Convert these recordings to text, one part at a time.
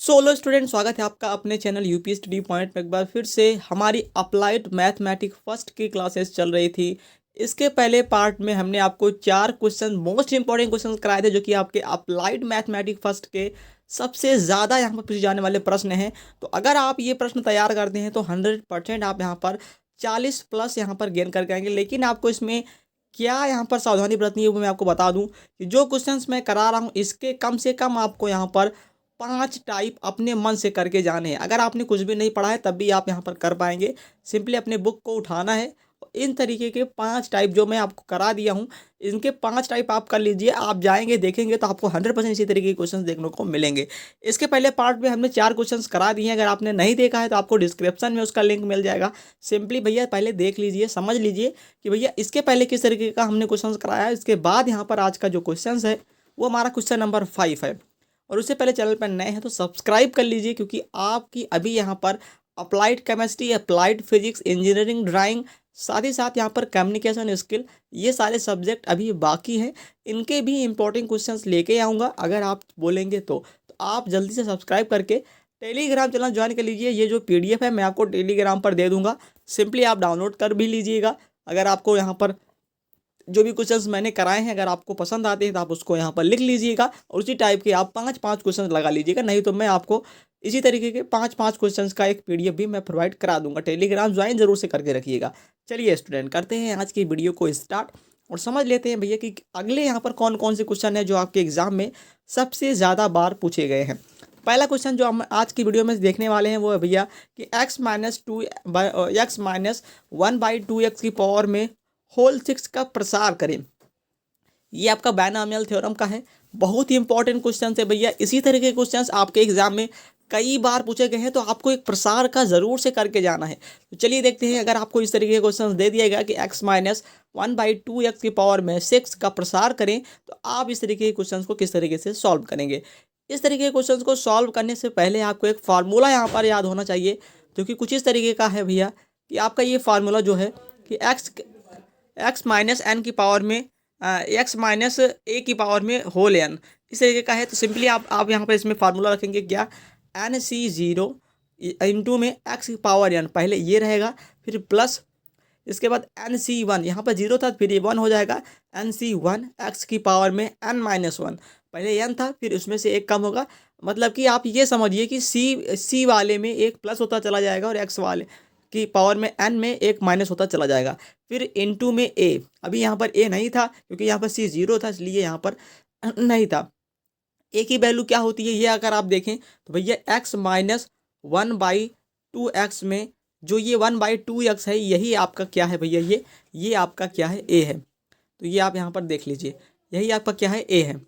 Solo student, स्वागत है आपका अपने चैनल यूपी स्टडी पॉइंट में। एक बार फिर से हमारी अप्लाइड मैथमेटिक्स फर्स्ट की क्लासेस चल रही थी। इसके पहले पार्ट में हमने आपको 4 क्वेश्चन, मोस्ट इंपॉर्टेंट क्वेश्चन कराए थे, जो कि आपके अप्लाइड मैथमेटिक्स फर्स्ट के सबसे ज़्यादा यहाँ पर पूछे जाने वाले प्रश्न हैं। तो अगर आप ये प्रश्न तैयार करते हैं तो 100% आप यहाँ पर 40+ यहाँ पर गेन करके आएंगे। लेकिन आपको इसमें क्या यहाँ पर सावधानी बरतनी है वो मैं आपको बता दूं कि जो क्वेश्चंस मैं करा रहा हूँ इसके कम से कम आपको यहाँ पर 5 टाइप अपने मन से करके जाने हैं। अगर आपने कुछ भी नहीं पढ़ा है तब भी आप यहाँ पर कर पाएंगे। सिंपली अपने बुक को उठाना है। इन तरीके के 5 टाइप जो मैं आपको करा दिया हूँ, इनके 5 टाइप आप कर लीजिए। आप जाएंगे देखेंगे तो आपको 100% इसी तरीके के क्वेश्चंस देखने को मिलेंगे। इसके पहले पार्ट में हमने 4 क्वेश्चंस करा दिए हैं। अगर आपने नहीं देखा है तो आपको डिस्क्रिप्शन में उसका लिंक मिल जाएगा। सिंपली भैया पहले देख लीजिए, समझ लीजिए कि भैया इसके पहले किस तरीके का हमने क्वेश्चंस कराया है। इसके बाद यहाँ पर आज का जो क्वेश्चन है वो हमारा क्वेश्चन नंबर 5 है। और उससे पहले चैनल पर नए हैं तो सब्सक्राइब कर लीजिए, क्योंकि आपकी अभी यहाँ पर applied chemistry, applied physics, engineering, drawing, साथ ही साथ यहाँ पर कम्युनिकेशन स्किल, ये सारे सब्जेक्ट अभी बाकी हैं। इनके भी इंपॉर्टेंट क्वेश्चंस लेके आऊँगा अगर आप बोलेंगे तो आप जल्दी से सब्सक्राइब करके टेलीग्राम चैनल ज्वाइन कर लीजिए। ये जो PDF है मैं आपको टेलीग्राम पर दे दूँगा, सिंपली आप डाउनलोड कर भी लीजिएगा। अगर आपको यहाँ पर जो भी क्वेश्चंस मैंने कराए हैं अगर आपको पसंद आते हैं तो आप उसको यहाँ पर लिख लीजिएगा और उसी टाइप के आप 5 क्वेश्चन लगा लीजिएगा। नहीं तो मैं आपको इसी तरीके के 5 क्वेश्चंस का एक PDF भी मैं प्रोवाइड करा दूंगा। टेलीग्राम ज्वाइन जरूर से करके रखिएगा। चलिए स्टूडेंट, करते हैं आज की वीडियो को स्टार्ट और समझ लेते हैं भैया कि अगले यहाँ पर कौन कौन से क्वेश्चन है जो आपके एग्जाम में सबसे ज़्यादा बार पूछे गए हैं। पहला क्वेश्चन जो हम आज की वीडियो में देखने वाले हैं वो है भैया कि x माइनस 1/2x की पावर में होल 6 का प्रसार करें। ये आपका बायनॉमियल थ्योरम का है। बहुत ही इंपॉर्टेंट क्वेश्चन है भैया। इसी तरह के क्वेश्चंस आपके एग्जाम में कई बार पूछे गए हैं, तो आपको एक प्रसार का ज़रूर से करके जाना है। तो चलिए देखते हैं, अगर आपको इस तरीके के क्वेश्चन दे दिया गया कि x माइनस 1/2x की पावर में 6 का प्रसार करें, तो आप इस तरीके के क्वेश्चन को किस तरीके से सॉल्व करेंगे। इस तरीके के क्वेश्चन को सॉल्व करने से पहले आपको एक फार्मूला यहाँ पर याद होना चाहिए, जो कि कुछ इस तरीके का है भैया कि आपका ये फार्मूला जो है कि एक्स माइनस एन की पावर में एक्स माइनस ए की पावर में होल एन, इस तरीके का है। तो सिंपली आप यहाँ पर इसमें फार्मूला रखेंगे क्या, NC0 इंटू में एक्स की पावर एन, पहले ये रहेगा, फिर प्लस इसके बाद NC1, यहाँ पर 0 था फिर ये 1 हो जाएगा, NC1 एक्स की पावर में n-1, पहले n था फिर उसमें से एक कम होगा। मतलब कि आप ये समझिए कि C वाले में एक प्लस होता चला जाएगा और x वाले की पावर में n में एक माइनस होता चला जाएगा। फिर इनटू में a, अभी यहाँ पर a नहीं था क्योंकि यहाँ पर C 0 था, इसलिए यहाँ पर नहीं था। a की वैल्यू क्या होती है ये अगर आप देखें तो भैया x माइनस 1/2x में जो ये 1/2x है यही आपका क्या है भैया, ये आपका क्या है, a है। तो ये आप यहाँ पर देख लीजिए, यही आपका क्या है, a है।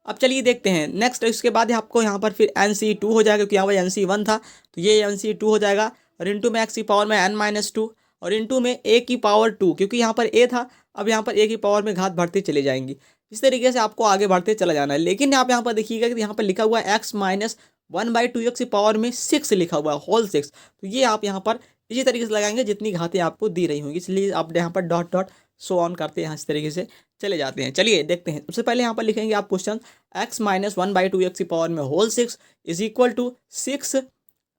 अब चलिए देखते हैं नेक्स्ट। इसके बाद आपको यहाँ पर फिर NC2 हो जाएगा, क्योंकि यहाँ पर NC1 था तो ये NC2 हो जाएगा, और इंटू में एक्स की पावर में n-2 और इंटू में a की पावर 2, क्योंकि यहाँ पर a था, अब यहाँ पर a की पावर में घात बढ़ते चले जाएंगी। इस तरीके से आपको आगे बढ़ते चला जाना है। लेकिन आप यहाँ पर देखिएगा कि यहाँ पर लिखा हुआ है x माइनस 1/2x की पावर में 6 लिखा हुआ है, होल 6। तो ये आप यहाँ पर इसी तरीके से लगाएंगे जितनी घातें आपको दी रही होंगी, इसलिए आप यहाँ पर डॉट डॉट सो ऑन करते हैं, इस तरीके से चले जाते हैं। चलिए देखते हैं। सबसे पहले यहाँ पर लिखेंगे आप क्वेश्चन x माइनस 1/2x की पावर में होल 6 इज इक्वल टू 6,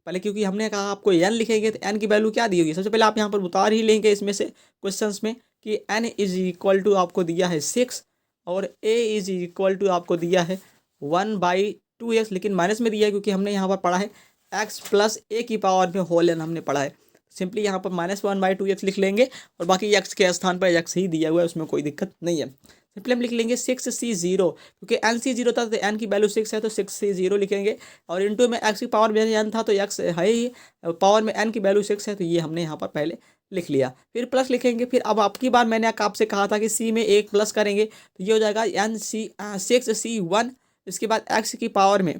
पहले क्योंकि हमने कहा आपको n लिखेंगे तो n की वैल्यू क्या दी होगी, सबसे पहले आप यहाँ पर उतार ही लेंगे इसमें से क्वेश्चंस में कि n इज इक्वल टू आपको दिया है 6 और a इज इक्वल टू आपको दिया है 1/2x, लेकिन माइनस में दिया है क्योंकि हमने यहाँ पर पढ़ा है x प्लस a की पावर में होल n हमने पढ़ा है। सिंपली यहाँ पर -1/2x लिख लेंगे और बाकी x के स्थान पर x ही दिया हुआ है, उसमें कोई दिक्कत नहीं है। सिंपली हम लिख लेंगे 6C0, क्योंकि NC0 था तो n की वैल्यू 6 है तो 6C0 लिखेंगे, और इंटू में x की पावर में n था तो x है ही, पावर में n की वैल्यू 6 है तो ये हमने यहाँ पर पहले लिख लिया। फिर प्लस लिखेंगे, फिर अब आपकी बार मैंने आपसे कहा था कि C में एक प्लस करेंगे तो ये हो जाएगा NC6C1, इसके बाद x की पावर में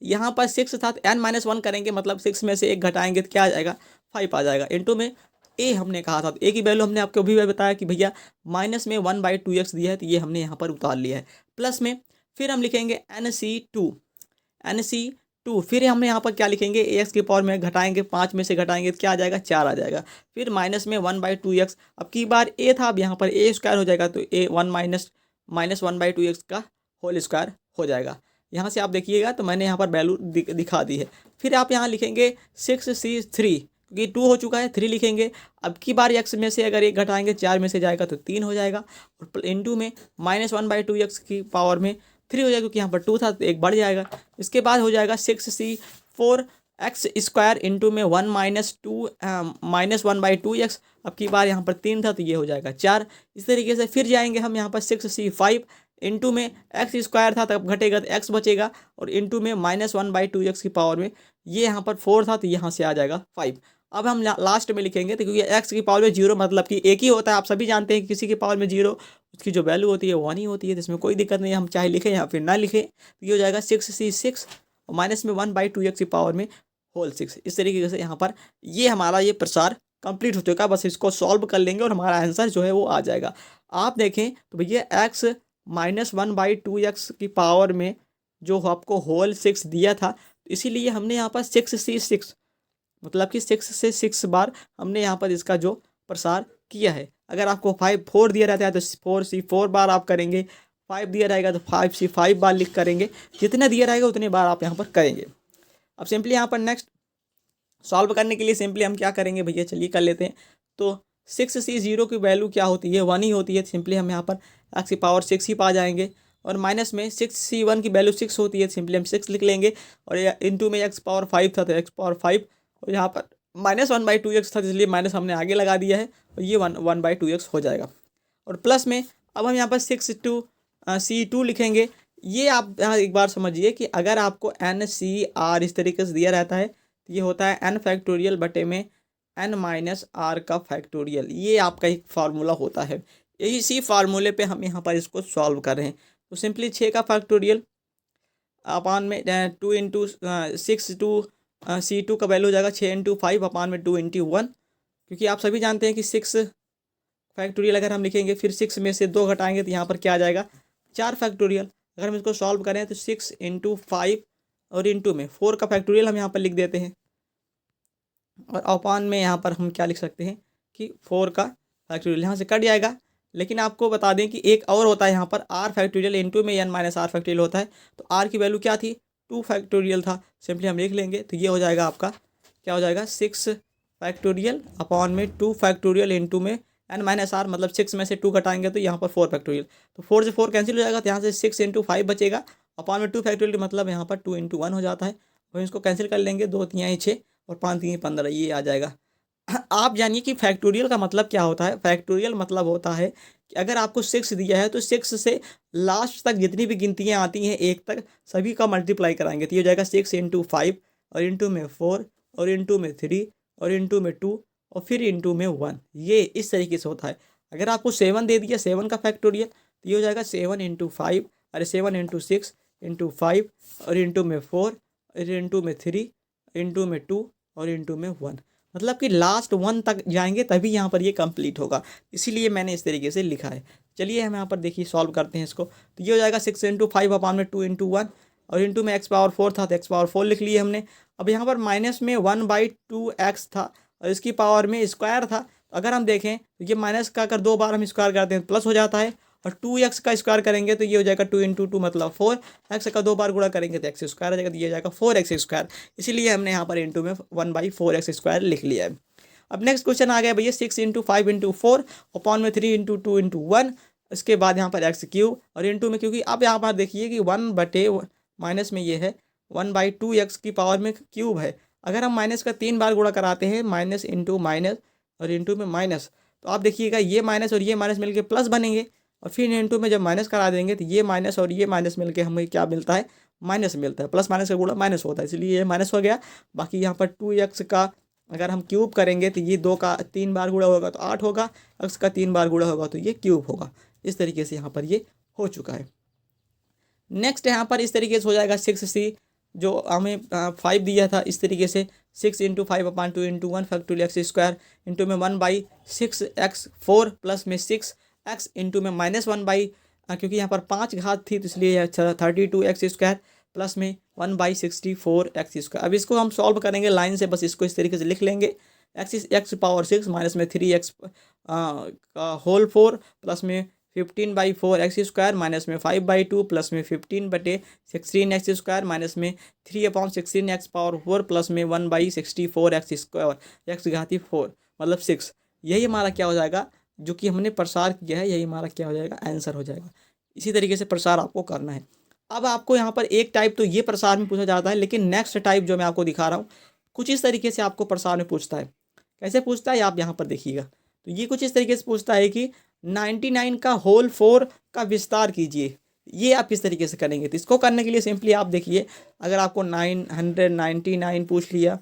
यहाँ पर 6 था n-1 करेंगे, मतलब 6 में से एक घटाएंगे तो क्या आ जाएगा, 5 आ जाएगा। इंटू में a हमने कहा था, तो a की वैल्यू हमने आपको भी बताया कि भैया माइनस में 1/2x दिया है तो ये हमने यहाँ पर उतार लिया है। प्लस में फिर हम लिखेंगे NC2, फिर हमने यहाँ पर क्या लिखेंगे, ax की पावर में घटाएंगे, 5 में से घटाएंगे तो क्या आ जाएगा, 4 आ जाएगा। फिर माइनस में 1/2x, अब की बार a था, अब यहाँ पर a स्क्वायर हो जाएगा तो a 1 माइनस 1/2x का होल स्क्वायर हो जाएगा। यहाँ से आप देखिएगा तो मैंने यहाँ पर वैल्यू दिखा दी है। फिर आप यहाँ लिखेंगे 6C3, क्योंकि 2 हो चुका है, 3 लिखेंगे। अब की बार x में से अगर 1 घटाएंगे 4 में से जाएगा तो 3 हो जाएगा, और इनटू में -1/2x की पावर में 3 हो जाएगा, क्योंकि यहाँ पर 2 था तो 1 बढ़ जाएगा। इसके बाद हो जाएगा 6C4 एक्स स्क्वायर इंटू में 1 -1/2x। अब की बार यहाँ पर 3 था तो ये हो जाएगा 4। इस तरीके से फिर जाएंगे हम यहाँ पर 6C5 इंटू में एक्स स्क्वायर था तब घटेगा तो एक्स बचेगा, और इंटू में -1/2x की पावर में ये यहाँ पर 4 था तो यहाँ से आ जाएगा 5। अब हम लास्ट में लिखेंगे तो क्योंकि एक्स की पावर में 0 मतलब कि एक ही होता है, आप सभी जानते हैं कि किसी की पावर में 0 उसकी जो वैल्यू होती है 1 ही होती है, तो इसमें कोई दिक्कत नहीं है, हम चाहे लिखें या फिर ना लिखें। तो ये हो जाएगा 6C6 और माइनस में 1/2x की पावर में होल 6। इस तरीके से यहाँ पर ये हमारा ये प्रसार कंप्लीट हो चुका है। बस इसको सॉल्व कर लेंगे और हमारा आंसर जो है वो आ जाएगा। आप देखें तो भैया x -1/2x की पावर में जो आपको होल 6 दिया था, इसीलिए हमने यहाँ पर 6C6 मतलब कि 6 से 6 बार हमने यहाँ पर इसका जो प्रसार किया है। अगर आपको 4 दिया रहता है तो 4C4 बार आप करेंगे, 5 दिया रहेगा तो 5C5 बार लिख करेंगे, जितना दिया रहेगा उतने बार आप यहाँ पर करेंगे। अब सिंपली यहाँ पर नेक्स्ट सॉल्व करने के लिए सिंपली हम क्या करेंगे भैया, चलिए कर लेते हैं। तो 6C0 की वैल्यू क्या होती है, 1 ही होती है। सिंपली हम यहाँ पर x की पावर 6 ही पा जाएंगे, और माइनस में 6C1 की वैल्यू 6 होती है, सिंपली हम 6 लिख लेंगे, और इंटू में x पावर 5 था तो x पावर 5, और यहाँ पर -1/2x था इसलिए माइनस हमने आगे लगा दिया है, और ये 1/2x हो जाएगा। और प्लस में अब हम यहाँ पर 6C2 लिखेंगे। ये आप यहाँ एक बार समझिए कि अगर आपको NCR इस तरीके से दिया रहता है तो ये होता है n फैक्टोरियल बटे में n-r का फैक्टोरियल। ये आपका एक फार्मूला होता है, इसी फार्मूले पे हम यहाँ पर इसको सॉल्व कर रहे हैं। तो सिंपली 6 का फैक्टोरियल अपान में 2 इंटू 6C2 का वैल्यू हो जाएगा 6 इंटू 5 अपान में 2 इंटू 1, क्योंकि आप सभी जानते हैं कि 6 फैक्टोरियल अगर हम लिखेंगे फिर 6 में से 2 घटाएंगे तो यहाँ पर क्या आ जाएगा 4 फैक्टोरियल। अगर हम इसको सॉल्व करें तो 6 इंटू 5 और इंटू में 4 का फैक्टोरियल हम यहाँ पर लिख देते हैं, और अपान में यहाँ पर हम क्या लिख सकते हैं कि 4 का फैक्टोरियल यहाँ से कट जाएगा। लेकिन आपको बता दें कि एक और होता है यहाँ पर r फैक्टोरियल इंटू में n-r फैक्टोरियल होता है। तो r की वैल्यू क्या थी, 2 फैक्टोरियल था, सिंपली हम लिख लेंगे तो ये हो जाएगा आपका क्या हो जाएगा 6 फैक्टोरियल अपॉन में 2 फैक्टोरियल इंटू में n-r, मतलब 6 में से 2 घटाएंगे तो यहाँ पर 4 फैक्टोरियल, तो 4 से 4 कैंसिल हो जाएगा, तो यहाँ से 6 इंटू 5 बचेगा अपॉन में 2 फैक्टोरियल, मतलब यहाँ पर 2 इंटू 1 हो जाता है। और इसको कैंसिल कर लेंगे, 2 3 6 और 5 3 15, ये आ जाएगा। आप जानिए कि फैक्टोरियल का मतलब क्या होता है। फैक्टोरियल मतलब होता है कि अगर आपको 6 दिया है तो 6 से लास्ट तक जितनी भी गिनतियाँ आती हैं 1 तक सभी का मल्टीप्लाई कराएंगे, तो ये हो जाएगा 6 इंटू 5 और इंटू में 4 और इंटू में 3 और इंटू में 2 और फिर इंटू में 1। ये इस तरीके से होता है। अगर आपको 7 दे दिया 7 का फैक्टोरियल तो ये हो जाएगा 7 इंटू 5, अरे 7 इंटू 6 इंटू 5 और इंटू में 4 और इंटू में 3 इंटू में 2 और इंटू में 1, मतलब कि लास्ट 1 तक जाएंगे तभी यहाँ पर ये कंप्लीट होगा, इसीलिए मैंने इस तरीके से लिखा है। चलिए हम यहाँ पर देखिए सॉल्व करते हैं इसको। तो ये हो जाएगा 6 इंटू 5 अपान में 2 इंटू 1 और इंटू में x पावर 4 था तो x पावर 4 लिख लिए हमने। अब यहाँ पर माइनस में 1/2x था और इसकी पावर में स्क्वायर था। अगर हम देखें तो ये माइनस का अगर 2 बार हम स्क्वायर करते हैं प्लस हो जाता है, और 2x का स्क्वायर करेंगे तो ये हो जाएगा 2 इंटू 2 मतलब 4, x का 2 बार गुणा करेंगे तो x स्क्वायर आ जाएगा, तो ये हो जाएगा 4x स्क्वायर। इसीलिए हमने यहाँ पर इंटू में 1/4x स्क्वायर लिख लिया है। अब नेक्स्ट क्वेश्चन आ गया भैया 6 इंटू 5 इंटू 4 अपॉन में 3 इंटू 2 इंटू 1, इसके बाद यहाँ पर x क्यूब और इंटू में, क्योंकि अब यहाँ पर देखिए कि 1 बटे माइनस में ये है 1/2x की पावर में क्यूब है। अगर हम माइनस का 3 बार गुणा कराते हैं माइनस इंटू माइनस और इंटू में माइनस, तो आप देखिएगा ये माइनस और ये माइनस मिलके प्लस बनेंगे, और फिर इंटू में जब माइनस करा देंगे तो ये माइनस और ये माइनस मिलके हमें क्या मिलता है, माइनस मिलता है। प्लस माइनस का गुणा माइनस होता है, इसलिए ये माइनस हो गया। बाकी यहाँ पर 2x का अगर हम क्यूब करेंगे तो ये 2 का 3 बार गुणा होगा तो 8 होगा, x का 3 बार गुणा होगा तो ये क्यूब होगा। इस तरीके से यहाँ पर ये हो चुका है। नेक्स्ट यहाँ पर इस तरीके से हो जाएगा 6c जो हमें 5 दिया था, इस तरीके से 6 इंटू 5 अपान 2 into 1 factorial x square into में 1/6x4 प्लस में 6x इंटू में -1 क्योंकि यहाँ पर 5 घात थी तो इसलिए 32x स्क्वायर प्लस में 1/64x स्क्वायर। अब इसको हम सॉल्व करेंगे लाइन से, बस इसको इस तरीके से लिख लेंगे x पावर 6 माइनस में 3x का होल 4 प्लस में 15/4 एक्स स्क्वायर माइनस में 5/2 प्लस में 15/16 एक्स स्क्वायर माइनस में 3/16 एक्स पावर 4 प्लस में 1/64 एक्स स्क्वायर एक्स घाती 4 मतलब 6। यही हमारा क्या हो जाएगा, जो कि हमने प्रसार किया है, यही हमारा क्या हो जाएगा, आंसर हो जाएगा। इसी तरीके से प्रसार आपको करना है। अब आपको यहाँ पर एक टाइप तो ये प्रसार में पूछा जाता है, लेकिन नेक्स्ट टाइप जो मैं आपको दिखा रहा हूँ कुछ इस तरीके से आपको प्रसार में पूछता है। कैसे पूछता है आप यहाँ पर देखिएगा। तो ये कुछ इस तरीके से पूछता है कि 99 का होल 4 का विस्तार कीजिए। ये आप किस तरीके से करेंगे, तो इसको करने के लिए सिंपली आप देखिए, अगर आपको 999 पूछ लिया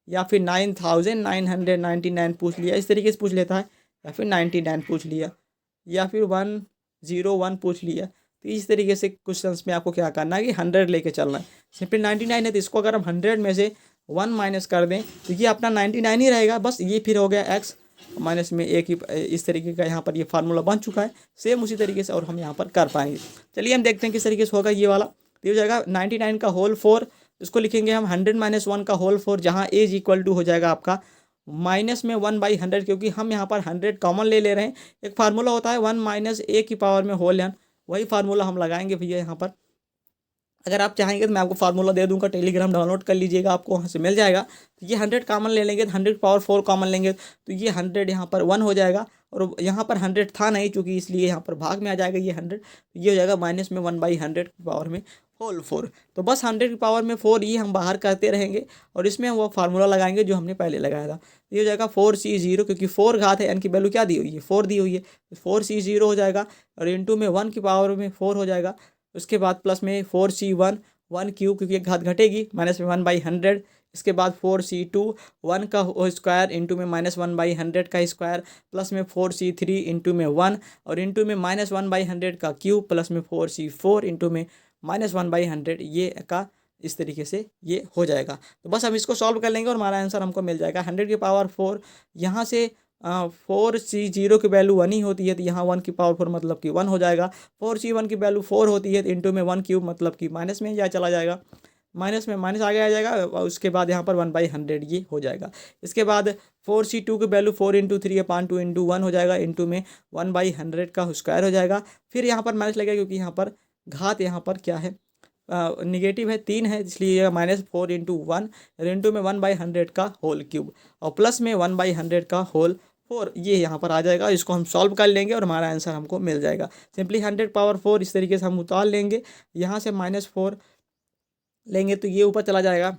या फिर 9999 पूछ लिया, इस तरीके से पूछ लेता है, या फिर 99 पूछ लिया या फिर 101 पूछ लिया, तो इस तरीके से क्वेश्चंस में आपको क्या करना है कि 100 लेके चलना है। सिंपली 99 है तो इसको अगर हम 100 में से 1 माइनस कर दें तो ये अपना 99 ही रहेगा। बस ये फिर हो गया x माइनस में एक ही, इस तरीके का यहाँ पर ये फार्मूला बन चुका है सेम उसी तरीके से, और हम यहाँ पर कर पाएंगे। चलिए हम देखते हैं किस तरीके से होगा ये वाला। तो ये हो जाएगा 99 का होल 4, इसको लिखेंगे हम 100 - 1 का होल 4, जहाँ एज इक्वल टू हो जाएगा आपका माइनस में 1/100, क्योंकि हम यहाँ पर 100 कॉमन ले रहे हैं। एक फार्मूला होता है 1 - a की पावर में होल n, वही फार्मूला हम लगाएंगे भैया यहाँ पर। अगर आप चाहेंगे तो मैं आपको फार्मूला दे दूंगा, टेलीग्राम डाउनलोड कर लीजिएगा, आपको वहाँ से मिल जाएगा। तो ये 100 कॉमन ले लेंगे तो 100 की पावर 4 कॉमन लेंगे तो ये 100 यहाँ पर 1 हो जाएगा, और यहाँ पर 100 था नहीं चूँकि, इसलिए यहाँ पर भाग में आ जाएगा ये 100। तो ये हो जाएगा माइनस में 1/100 की पावर में होल 4। तो बस 100 की पावर में 4 ये हम बाहर करते रहेंगे, और इसमें वो फार्मूला लगाएंगे जो हमने पहले लगाया था। ये हो जाएगा 4c0, क्योंकि 4 घात है, n की वैल्यू क्या दी हुई है, 4 दी हुई है, 4c0 हो जाएगा, और इंटू में 1 की पावर में 4 हो जाएगा। उसके बाद प्लस में 4c1 1 क्यूब, क्योंकि एक घात घटेगी, माइनस में 1/100। इसके बाद 4c2 1 का स्क्वायर इंटू में माइनस 1/100 का स्क्वायर, प्लस में 4c3 इंटू में 1, और इंटू में माइनस 1/100 का क्यूब, प्लस में 4c4 इंटू में माइनस 1/100, ये का इस तरीके से ये हो जाएगा। तो बस हम इसको सॉल्व कर लेंगे और हमारा आंसर हमको मिल जाएगा 100 की पावर 4। यहाँ से 4c0 की वैल्यू 1 ही होती है, तो यहाँ 1 की पावर 4 मतलब कि 1 हो जाएगा। 4c1 की वैल्यू 4 होती है, तो इंटू में 1 क्यूब मतलब कि माइनस में या चला जाएगा, माइनस में माइनस आगे आ जाएगा, उसके बाद यहाँ पर 1/100 ये हो जाएगा। इसके बाद 4c2 की वैल्यू 4 × 3/2 इंटू 1 हो जाएगा, इंटू में 1/100 का स्क्वायर हो जाएगा। फिर यहाँ पर माइनस लगेगा, क्योंकि यहाँ पर घात यहाँ पर क्या है, निगेटिव है, 3 है, इसलिए -4 × 1 इंटू में 1/100 का होल क्यूब, और प्लस में 1/100 का होल 4 ये यहाँ पर आ जाएगा। इसको हम सॉल्व कर लेंगे और हमारा आंसर हमको मिल जाएगा। सिंपली 100 पावर 4 इस तरीके से हम उतार लेंगे, यहाँ से -4 लेंगे तो ये ऊपर चला जाएगा,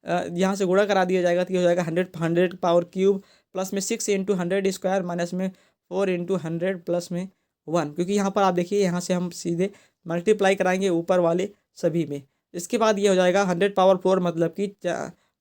यहाँ से गुणा करा दिया जाएगा, तो ये हो जाएगा 100 पावर क्यूब, प्लस में 6 × 100 स्क्वायर, माइनस में 4 × 100 प्लस में 1, क्योंकि यहाँ पर आप देखिए यहाँ से हम सीधे मल्टीप्लाई कराएंगे ऊपर वाले सभी में। इसके बाद ये हो जाएगा 100 पावर 4 मतलब कि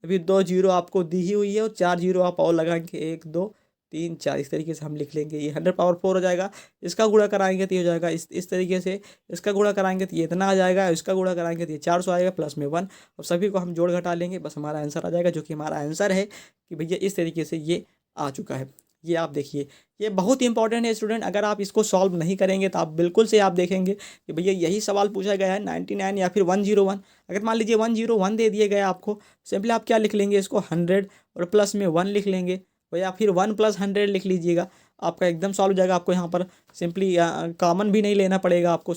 अभी 2 जीरो आपको दी ही हुई है, और 4 जीरो आप और लगाएंगे, 1 2 3 4, इस तरीके से हम लिख लेंगे। ये 100 पावर 4 हो जाएगा। इसका गुणा कराएंगे तो ये हो जाएगा इस तरीके से, इसका गुणा कराएंगे तो ये इतना आ जाएगा, इसका गुणा कराएंगे तो ये 400 आएगा, प्लस में 1, और सभी को हम जोड़ घटा लेंगे, बस हमारा आंसर आ जाएगा, जो कि हमारा आंसर है कि भैया इस तरीके से ये आ चुका है। ये आप देखिए, ये बहुत इंपॉर्टेंट है स्टूडेंट। अगर आप इसको सॉल्व नहीं करेंगे तो आप बिल्कुल से आप देखेंगे कि भैया यही सवाल पूछा गया है 99 या फिर 101। अगर मान लीजिए 101 दे दिए गए आपको, सिंपली आप क्या लिख लेंगे, इसको 100 और प्लस में 1 लिख लेंगे, या फिर 1 + 100 लिख लीजिएगा, आपका एकदम सॉल्व हो जाएगा। आपको यहाँ पर सिंपली कॉमन भी नहीं लेना पड़ेगा, आपको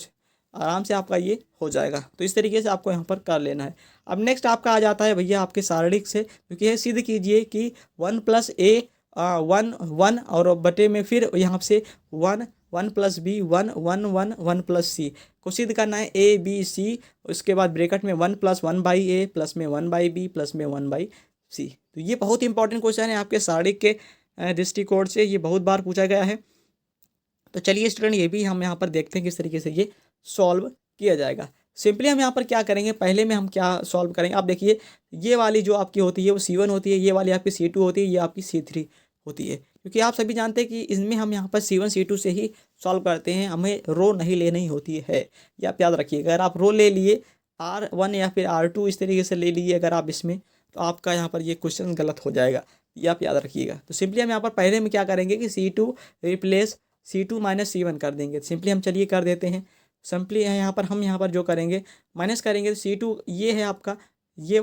आराम से आपका ये हो जाएगा। तो इस तरीके से आपको यहाँ पर कर लेना है। अब नेक्स्ट आपका आ जाता है भैया आपके सारणिक से, क्योंकि ये सिद्ध कीजिए कि 1 + a 1 और बटे में फिर यहाँ से 1 1 + b 1 1 1 1 + c को सिद्ध करना है, a b c, उसके बाद ब्रैकेट में 1 + 1/a प्लस में 1/b प्लस में 1/c। तो ये बहुत इंपॉर्टेंट क्वेश्चन है आपके सारणिक के दृष्टिकोण से, ये बहुत बार पूछा गया है। तो चलिए स्टूडेंट, ये भी हम यहाँ पर देखते हैं किस तरीके से ये सॉल्व किया जाएगा। सिंपली हम यहाँ पर क्या करेंगे, पहले में हम क्या सॉल्व करेंगे, आप देखिए ये वाली जो आपकी होती है वो C1 होती है, ये वाली आपकी C2 होती है, ये आपकी C3 होती है, क्योंकि आप सभी जानते हैं कि इसमें हम यहाँ पर C1 C2 से ही सॉल्व करते हैं, हमें रो नहीं लेनी होती है। ये आप याद रखिए, अगर आप रो ले लिए R1 या फिर R2 इस तरीके से ले लिए अगर आप इसमें, तो आपका यहाँ पर ये क्वेश्चन गलत हो जाएगा, ये आप याद रखिएगा। तो सिंपली हम यहाँ पर पहले में क्या करेंगे कि C2 रिप्लेस C2 - C1 कर देंगे। सिंपली हम चलिए कर देते हैं। सिंपली यहाँ पर हम यहाँ पर जो करेंगे माइनस करेंगे, तो C2 ये है आपका, ये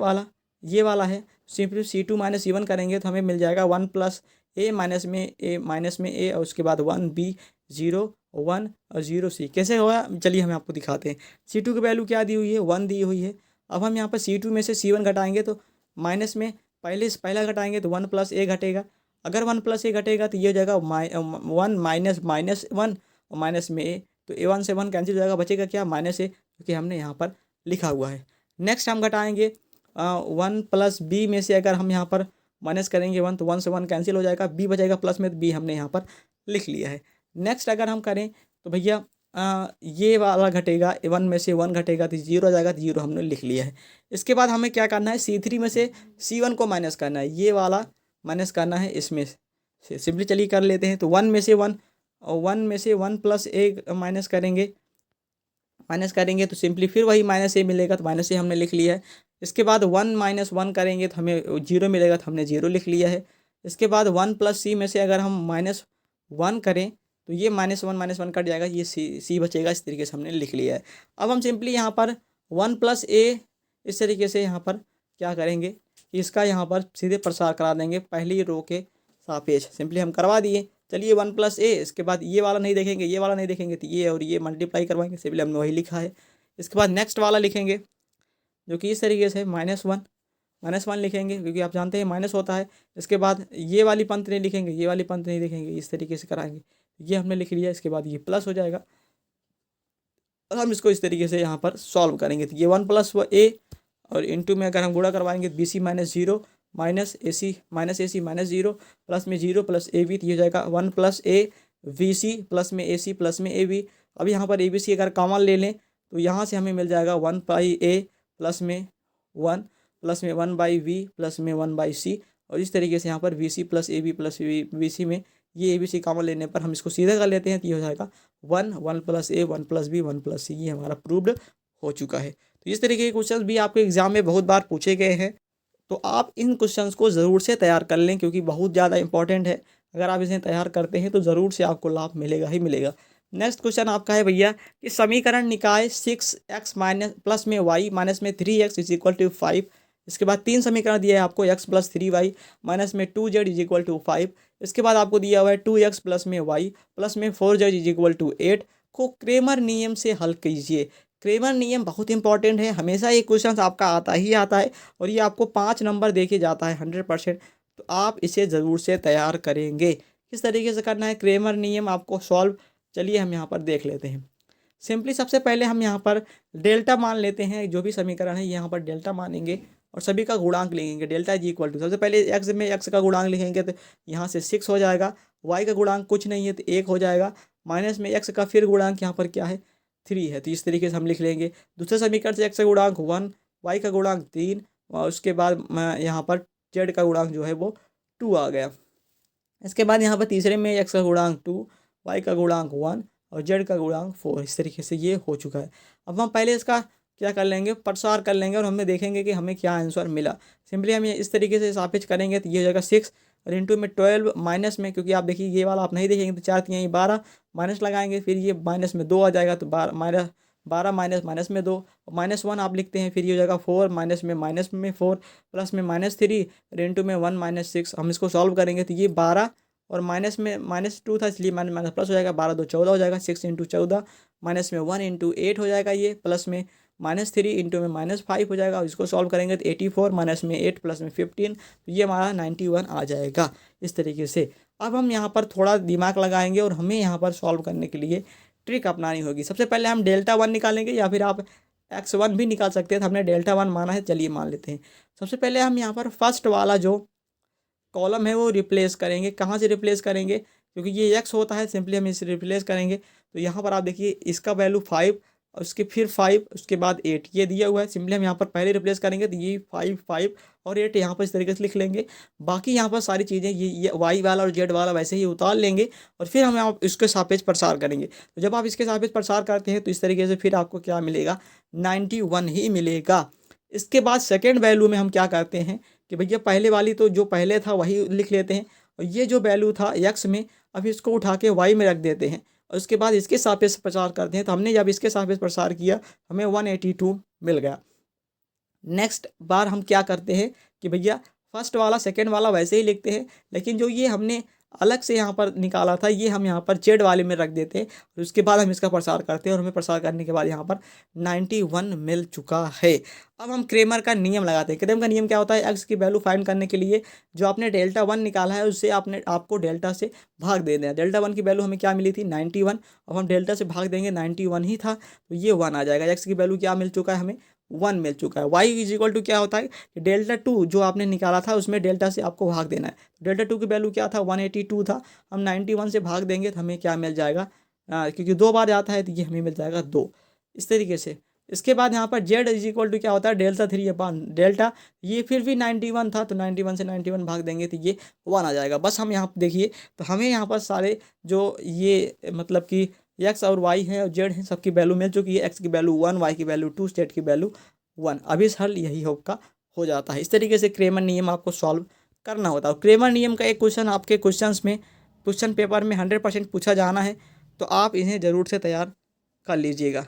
वाला है, सिंपली C2 - C1 करेंगे तो हमें मिल जाएगा 1 + a माइनस में a और उसके बाद 1b 0 1 और 0 C। कैसे होगा चलिए हम आपको दिखाते हैं। C2 की वैल्यू क्या दी हुई है, 1 दी हुई है। अब हम यहाँ पर C2 में से C1 घटाएंगे तो माइनस में पहला घटाएंगे तो 1 + A घटेगा। अगर 1 + A घटेगा तो ये हो जाएगा 1 माइनस -1 और माइनस में A, तो A1 से 1 कैंसिल हो जाएगा, बचेगा क्या -A, क्योंकि हमने यहाँ पर लिखा हुआ है। नेक्स्ट हम घटाएंगे 1 + B में से अगर हम यहाँ पर माइनस करेंगे 1 तो 1 से 1 कैंसिल हो जाएगा, B बचेगा प्लस में, तो B हमने यहाँ पर लिख लिया है। नेक्स्ट अगर हम करें तो भैया ये वाला घटेगा, 1 में से 1 घटेगा तो 0 आ जाएगा, तो 0 हमने लिख लिया है। इसके बाद हमें क्या करना है, C3 में से C1 को माइनस करना है, ये वाला माइनस करना है इसमें से। सिंपली चलिए कर लेते हैं। तो 1 में से 1 और 1 में से 1 + A माइनस करेंगे तो सिंपली फिर वही -A मिलेगा, तो -A हमने लिख लिया है। इसके बाद 1 - 1 करेंगे तो हमें 0 मिलेगा, तो हमने 0 लिख लिया है। इसके बाद 1 + C में से अगर हम -1 करें तो ये -1 -1 कट जाएगा, ये C बचेगा, इस तरीके से हमने लिख लिया है। अब हम सिंपली यहाँ पर 1 + A इस तरीके से यहाँ पर क्या करेंगे, इसका यहाँ पर सीधे प्रसार करा देंगे पहली रो के सापेक्ष। सिंपली हम करवा दिए। चलिए 1 + A, इसके बाद ये वाला नहीं देखेंगे, ये वाला नहीं देखेंगे, तो ये और ये मल्टीप्लाई करवाएंगे, सिंपली हमने वही लिखा है। इसके बाद नेक्स्ट वाला लिखेंगे जो कि इस तरीके से -1 लिखेंगे, क्योंकि आप जानते हैं माइनस होता है। इसके बाद ये वाली पंक्ति नहीं लिखेंगे, ये वाली पंक्ति नहीं लिखेंगे, इस तरीके से कराएंगे, ये हमने लिख लिया। इसके बाद ये प्लस हो जाएगा, हम इसको इस तरीके से यहाँ पर सॉल्व करेंगे। तो ये 1 + A और इंटू में अगर हम गुणा करवाएंगे BC - 0 -AC -0 प्लस में 0 + AB, तो ये हो जाएगा 1 + A VC प्लस में AC प्लस में AB। अब यहाँ पर ABC अगर कॉमन ले लें तो यहाँ से हमें मिल जाएगा 1/A प्लस में 1 प्लस में 1/V प्लस में 1/C, और इस तरीके से यहाँ पर VC + AB + VC में ये ABC कॉमन लेने पर हम इसको सीधा कर लेते हैं, तो ये हो जाएगा 1 + A 1 + B 1 + C। ये हमारा प्रूव्ड हो चुका है। तो इस तरीके के क्वेश्चन भी आपके एग्जाम में बहुत बार पूछे गए हैं, तो आप इन क्वेश्चंस को ज़रूर से तैयार कर लें, क्योंकि बहुत ज़्यादा इंपॉर्टेंट है। अगर आप इसे तैयार करते हैं तो ज़रूर से आपको लाभ मिलेगा ही मिलेगा। नेक्स्ट क्वेश्चन आपका है भैया कि समीकरण निकाय 6x प्लस में y माइनस में 3x = 5। इसके बाद 3 समीकरण दिया है आपको, x + 3y माइनस में 2z = 5। इसके बाद आपको दिया हुआ है 2x प्लस में y प्लस में 4z = 8 को क्रेमर नियम से हल कीजिए। क्रेमर नियम बहुत इंपॉर्टेंट है, हमेशा ये क्वेश्चन आपका आता ही आता है, और ये आपको 5 नंबर देके जाता है 100%। तो आप इसे ज़रूर से तैयार करेंगे। किस तरीके से करना है क्रेमर नियम आपको सॉल्व, चलिए हम यहाँ पर देख लेते हैं। सिंपली सबसे पहले हम यहाँ पर डेल्टा मान लेते हैं, जो भी समीकरण है यहाँ पर डेल्टा मानेंगे और सभी का गुणांक लिखेंगे। डेल्टा = सबसे पहले x में x का गुणांक लिखेंगे, तो यहाँ से 6 हो जाएगा। y का गुणांक कुछ नहीं है तो 1 हो जाएगा, माइनस में x का फिर गुणांक यहाँ पर क्या है 3 है, तो इस तरीके से हम लिख लेंगे। दूसरे समीकरण से x का गुणांक 1, y का गुणांक 3 और उसके बाद यहाँ पर z का गुणांक जो है वो 2 आ गया। इसके बाद यहाँ पर तीसरे में x का गुणांक 2, y का गुणांक 1 और z का गुणांक 4। इस तरीके से ये हो चुका है। अब हम पहले इसका क्या कर लेंगे, प्रसार कर लेंगे और हमें देखेंगे कि हमें क्या आंसर मिला। सिंपली हम ये इस तरीके से सापेक्ष करेंगे, तो ये हो जाएगा 6 और इंटू में 12 माइनस में, क्योंकि आप देखिए ये वाला आप नहीं देखेंगे तो 4 3 12 माइनस लगाएंगे, फिर ये माइनस में 2 आ जाएगा, तो 12 माइनस में 2 -1 आप लिखते हैं, फिर ये हो जाएगा 4 माइनस में 4 प्लस में -3 और इंटू में 1 - 6। हम इसको सॉल्व करेंगे तो ये 12 और माइनस में -2 था, इसलिए माइनस प्लस हो जाएगा, 12 2 14 हो जाएगा। 6 × 14 माइनस में 1 × 8 हो जाएगा, ये प्लस में -3 इंटू में -5 हो जाएगा। इसको सॉल्व करेंगे तो 84 माइनस में 8 प्लस में 15, तो ये हमारा 91 आ जाएगा। इस तरीके से अब हम यहाँ पर थोड़ा दिमाग लगाएंगे और हमें यहाँ पर सॉल्व करने के लिए ट्रिक अपनानी होगी। सबसे पहले हम डेल्टा 1 निकालेंगे, या फिर आप x1 भी निकाल सकते हैं। तो हमने डेल्टा 1 माना है, चलिए मान लेते हैं। सबसे पहले हम यहाँ पर फर्स्ट वाला जो कॉलम है वो रिप्लेस करेंगे। कहाँ से रिप्लेस करेंगे, क्योंकि ये x होता है, सिंपली हम इसे रिप्लेस करेंगे। तो यहाँ पर आप देखिए इसका वैल्यू 5 और उसके फिर 5 उसके बाद 8 ये दिया हुआ है। सिंपली हम यहाँ पर पहले रिप्लेस करेंगे, तो ये 5 5 और 8 यहाँ पर इस तरीके से लिख लेंगे। बाकी यहाँ पर सारी चीज़ें ये y वाला और z वाला वैसे ही उतार लेंगे और फिर हम यहाँ इसके सापेक्ष प्रसार करेंगे। तो जब आप इसके सापेक्ष प्रसार करते हैं तो इस तरीके से फिर आपको क्या मिलेगा, 91 ही मिलेगा। इसके बाद सेकेंड वैल्यू में हम क्या करते हैं कि भैया पहले वाली तो जो पहले था वही लिख लेते हैं, और ये जो वैल्यू था x में अब इसको उठा के y में रख देते हैं और उसके बाद इसके सापेक्ष प्रसार करते हैं। तो हमने जब इसके सापेक्ष प्रसार किया हमें 182 मिल गया। नेक्स्ट बार हम क्या करते हैं कि भैया फर्स्ट वाला सेकेंड वाला वैसे ही लिखते हैं, लेकिन जो ये हमने अलग से यहाँ पर निकाला था, ये हम यहाँ पर जेड वाले में रख देते हैं और उसके बाद हम इसका प्रसार करते हैं और हमें प्रसार करने के बाद यहाँ पर 91 मिल चुका है। अब हम क्रेमर का नियम लगाते हैं। क्रेमर का नियम क्या होता है? एक्स की वैल्यू फाइंड करने के लिए जो आपने डेल्टा 1 निकाला है उससे आपको डेल्टा से भाग दे देना। डेल्टा 1 की वैल्यू हमें क्या मिली थी? 91। अब हम डेल्टा से भाग देंगे, 91 ही था तो ये 1 आ जाएगा। एक्स की वैल्यू क्या मिल चुका है? हमें 1 मिल चुका है। वाई इज इक्वल टू क्या होता है? डेल्टा 2 जो आपने निकाला था उसमें डेल्टा से आपको भाग देना है। डेल्टा 2 की वैल्यू क्या था? 182 था। हम 91 से भाग देंगे तो हमें क्या मिल जाएगा? क्योंकि 2 बार जाता है तो ये हमें मिल जाएगा 2, इस तरीके से। इसके बाद यहाँ पर जेड इज इक्वल टू क्या होता है? डेल्टा 3 अपॉन डेल्टा, ये फिर भी 91 था तो 91 से 91 भाग देंगे तो ये 1 आ जाएगा। बस हम यहाँ पर देखिए तो हमें यहाँ पर सारे जो ये मतलब कि एक्स और वाई है और जेड है सबकी वैल्यू मिल चुकी है। एक्स की वैल्यू 1, वाई की वैल्यू 2, जेड की वैल्यू 1। अभी इस हल यही होगा हो जाता है। इस तरीके से क्रेमर नियम आपको सॉल्व करना होता है। क्रेमर नियम का एक क्वेश्चन आपके क्वेश्चन पेपर में 100% पूछा जाना है तो आप इन्हें ज़रूर से तैयार कर लीजिएगा।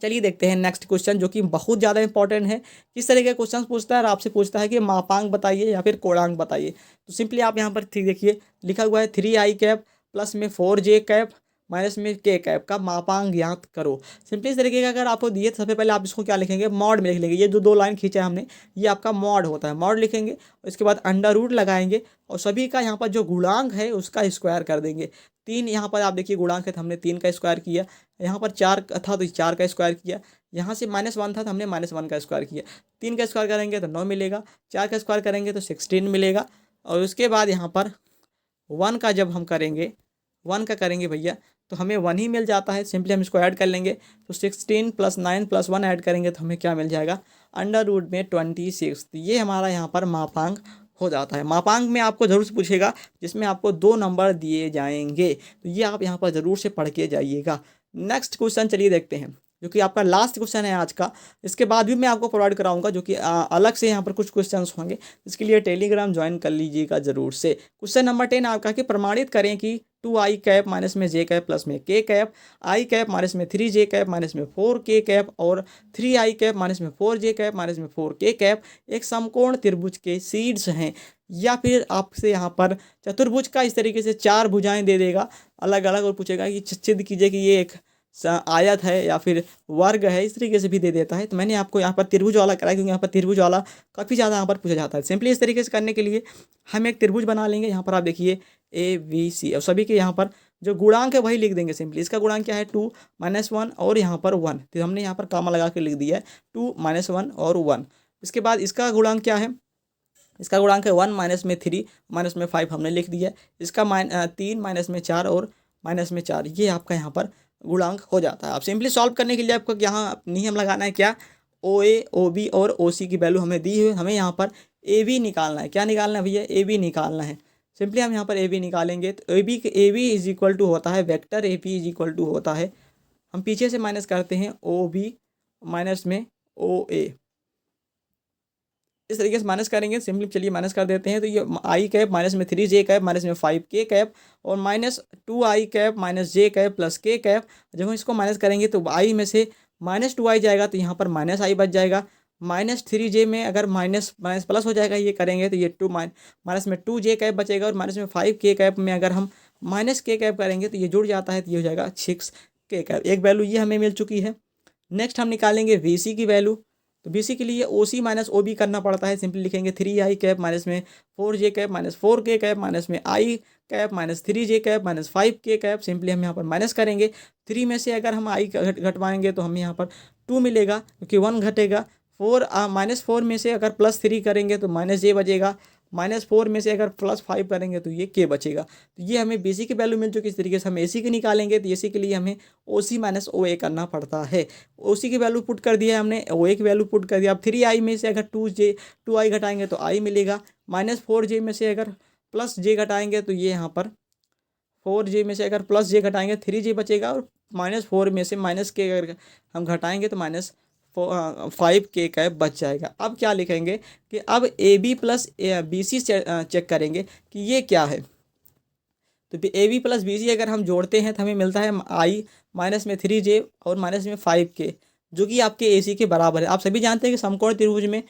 चलिए देखते हैं नेक्स्ट क्वेश्चन जो कि बहुत ज़्यादा इंपॉर्टेंट है। किस तरह के क्वेश्चन पूछता है और आपसे पूछता है कि मापांक बताइए या फिर कोणांक बताइए। तो सिंपली आप यहाँ पर देखिए लिखा हुआ है 3i कैप प्लस में 4j कैप माइनस में k कैप का मापांक ज्ञात करो। सिंपली इस तरीके का अगर आपको दिए तो सबसे पहले आप इसको क्या लिखेंगे? मॉड में लिख लेंगे। ये जो 2 लाइन खींचा है हमने ये आपका मॉड होता है। मॉड लिखेंगे और इसके बाद अंडर रूट लगाएंगे और सभी का यहाँ पर जो गुणांक है उसका स्क्वायर कर देंगे। 3 यहाँ पर आप देखिए गुणांक है तो हमने 3 का स्क्वायर किया। यहाँ पर 4 था तो 4 का स्क्वायर किया। यहाँ से -1 था तो हमने -1 का स्क्वायर किया। 3 का स्क्वायर करेंगे तो 9 मिलेगा। 4 का स्क्वायर करेंगे तो 16 मिलेगा। और उसके बाद यहाँ पर 1 का जब हम करेंगे 1 का करेंगे भैया तो हमें 1 ही मिल जाता है। सिंपली हम इसको ऐड कर लेंगे तो 16 + 9 + 1 ऐड करेंगे तो हमें क्या मिल जाएगा? अंडर रूट में 26। तो ये हमारा यहाँ पर मापांक हो जाता है। मापांक में आपको ज़रूर से पूछेगा जिसमें आपको 2 नंबर दिए जाएंगे तो ये आप यहाँ पर ज़रूर से पढ़ के जाइएगा। नेक्स्ट क्वेश्चन चलिए देखते हैं जो कि आपका लास्ट क्वेश्चन है आज का। इसके बाद भी मैं आपको प्रोवाइड कराऊंगा जो कि अलग से यहाँ पर कुछ क्वेश्चंस होंगे। इसके लिए टेलीग्राम ज्वाइन कर लीजिएगा ज़रूर से। क्वेश्चन नंबर 10 आपका कि प्रमाणित करें कि 2i कैप माइनस में j कैप प्लस में k cap, i cap minus में 3j कैप माइनस में 4k कैप और 3i कैप माइनस में 4j कैप माइनस में 4k कैप एक समकोण त्रिभुज के सीड्स हैं। या फिर आपसे यहाँ पर चतुर्भुज का इस तरीके से 4 भुजाएं दे देगा अलग अलग और पूछेगा कि सिद्ध कीजिए कि ये एक आयत है या फिर वर्ग है, इस तरीके से भी दे देता है। तो मैंने आपको यहाँ पर त्रिभुज वाला कराया क्योंकि यहाँ पर त्रिभुज वाला काफ़ी ज़्यादा यहाँ पर पूछा जाता है। सिंपली इस तरीके से करने के लिए हम एक त्रिभुज बना लेंगे। यहाँ पर आप देखिए ABC और सभी के यहाँ पर जो गुणांक है वही लिख देंगे। सिंपली इसका गुणांक क्या है? 2 - 1 और यहाँ पर 1। तो हमने यहाँ पर कामा लगा के लिख दिया है 2 - 1 और 1। इसके बाद इसका गुणांक क्या है? इसका गुणांक है 1 माइनस में 3 माइनस में 5 हमने लिख दिया है। इसका 3 माइनस में 4 और माइनस में 4 ये आपका यहाँ पर गुणांक हो जाता है। आप सिंपली सॉल्व करने के लिए आपको यहाँ नियम लगाना है क्या? OA, OB और OC की वैल्यू हमें दी हुई, हमें यहाँ पर AB निकालना है। क्या निकालना है भैया? AB निकालना है। सिंपली हम यहाँ पर AB निकालेंगे तो AB इज इक्वल टू होता है vector AP is equal to होता है, हम पीछे से माइनस करते हैं OB माइनस में OA, इस तरीके से माइनस करेंगे। सिंपली चलिए माइनस कर देते हैं तो ये i कैप माइनस में 3j कैप माइनस में 5k कैप और -2i cap minus j cap plus k cap. जब हम इसको माइनस करेंगे तो i में से -2i जाएगा तो यहाँ पर -i बच जाएगा। -3j में अगर माइनस माइनस प्लस हो जाएगा ये करेंगे तो ये माइनस में 2j कैप बचेगा और माइनस में 5k कैप में अगर हम -k कैप करेंगे तो ये जुड़ जाता है तो ये हो जाएगा 6k कैप। एक वैल्यू ये हमें मिल चुकी है। नेक्स्ट हम निकालेंगे VC की वैल्यू। तो BC के लिए OC माइनस OB करना पड़ता है। सिंपली लिखेंगे 3i कैप माइनस में 4j cap minus 4k cap minus में i cap minus 3j cap minus 5k cap. Simply हम यहाँ पर माइनस करेंगे। 3 में से अगर हम i घटवाएंगे तो हमें यहाँ पर 2 मिलेगा क्योंकि 1 घटेगा। -4 में से अगर +3 करेंगे तो -j बचेगा। -4 में से अगर +5 करेंगे तो ये k बचेगा। तो ये हमें BC की वैल्यू मिल चुकी। इस तरीके से हम AC की निकालेंगे तो AC के लिए हमें OC माइनस OA करना पड़ता है। OC की वैल्यू पुट कर दिया है हमने, OA की वैल्यू पुट कर दिया। अब 3i में से अगर 2i घटाएंगे तो i मिलेगा। -4j में से अगर +j घटाएंगे तो ये यहाँ पर 4j में से अगर +j घटाएंगे 3j बचेगा और -4 में से -k अगर हम घटाएंगे तो -5k कैप बच जाएगा। अब क्या लिखेंगे कि अब AB प्लस BC चेक करेंगे कि ये क्या है। तो AB प्लस BC अगर हम जोड़ते हैं तो हमें मिलता है i माइनस में 3j और माइनस में 5k जो कि आपके AC के बराबर है। आप सभी जानते हैं कि समकोण त्रिभुज में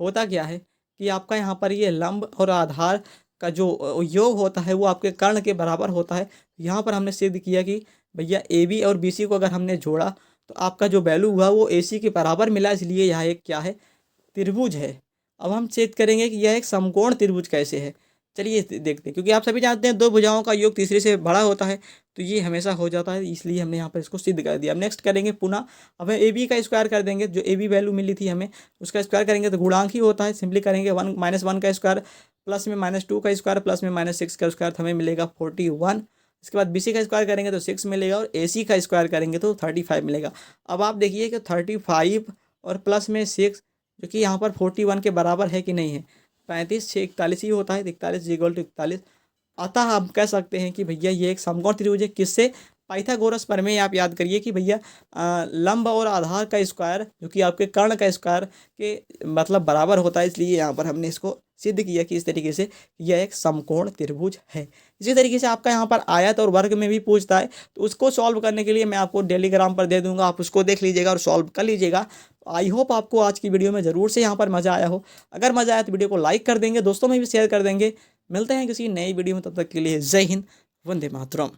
होता क्या है कि आपका यहाँ पर ये लंब और आधार का जो योग होता है वो आपके कर्ण के बराबर होता है। यहाँ पर हमने सिद्ध किया कि भैया ए बी और बी सी को अगर हमने जोड़ा तो आपका जो वैल्यू हुआ वो ए सी के बराबर मिला, इसलिए यह एक क्या है, त्रिभुज है। अब हम चेक करेंगे कि यह एक समकोण त्रिभुज कैसे है। चलिए देखते हैं, क्योंकि आप सभी जानते हैं दो भुजाओं का योग तीसरे से बड़ा होता है, तो ये हमेशा हो जाता है, इसलिए हमने यहाँ पर इसको सिद्ध कर दिया। अब नेक्स्ट करेंगे पुनः, अब ए बी का स्क्वायर कर देंगे, जो ए बी वैल्यू मिली थी हमें उसका स्क्वायर करेंगे तो गुणांक ही होता है, सिंपली करेंगे 1 - 1 का स्क्वायर प्लस में -2 का स्क्वायर प्लस में -6 का स्क्वायर, हमें मिलेगा 41। इसके बाद बी सी का स्क्वायर करेंगे तो 6 मिलेगा और ए सी का स्क्वायर करेंगे तो 35 मिलेगा। अब आप देखिए कि 35 और प्लस में 6 जो कि यहाँ पर 41 के बराबर है कि नहीं है, 35 6 41 ही होता है, 41 = 41। अतः हम कह सकते हैं कि भैया ये एक समकोण त्रिभुज है। किससे? पाइथागोरस प्रमेय आप याद करिए कि भैया लंब और आधार का स्क्वायर जो कि आपके कर्ण का स्क्वायर के मतलब बराबर होता है, इसलिए यहाँ पर हमने इसको सिद्ध किया कि इस तरीके से यह एक समकोण त्रिभुज है। इसी तरीके से आपका यहाँ पर आयत और वर्ग में भी पूछता है, तो उसको सॉल्व करने के लिए मैं आपको टेलीग्राम पर दे दूंगा, आप उसको देख लीजिएगा और सॉल्व कर लीजिएगा। आई होप आपको आज की वीडियो में ज़रूर से यहाँ पर मज़ा आया हो। अगर मज़ा आया तो वीडियो को लाइक कर देंगे, दोस्तों में भी शेयर कर देंगे। मिलते हैं किसी नई वीडियो में, तब तक के लिए जय हिंद, वंदे मातरम।